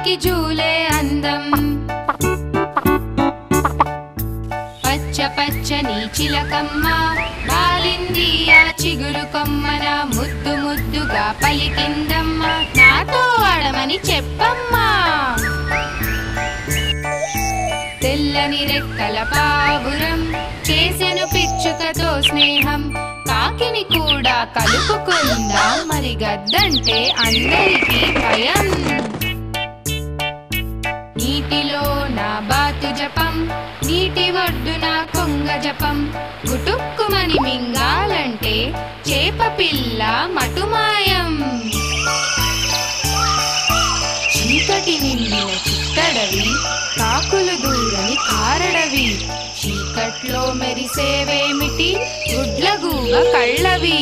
వాడికి జూలే అందం. పచ్చ పచ్చని చిలకమ్మ వాలింది ఆ చిగురు కొమ్మన, ముద్దు ముద్దుగా పలికిందమ్మ, నాతో ఆడమని చెప్పమ్మా. తెల్లని రెక్కల పావురం చేసెను పిచ్చుకతో స్నేహం, కాకిని కూడా కలుపుకుందా, మరి గద్దంటే అందరికీ భయం. నీటిలో నా బాతు జపం, నీటి ఒడ్డున కొంగ జపం, గుటుక్కుమని మింగాలంటే చేప పిల్ల మటుమాయం. చీకటి నిండిన చిత్తడవి, కాకులు దూరని కారడవి, చీకట్లో మెరిసేవేమిటి గుడ్లగూబ కళ్ళవి.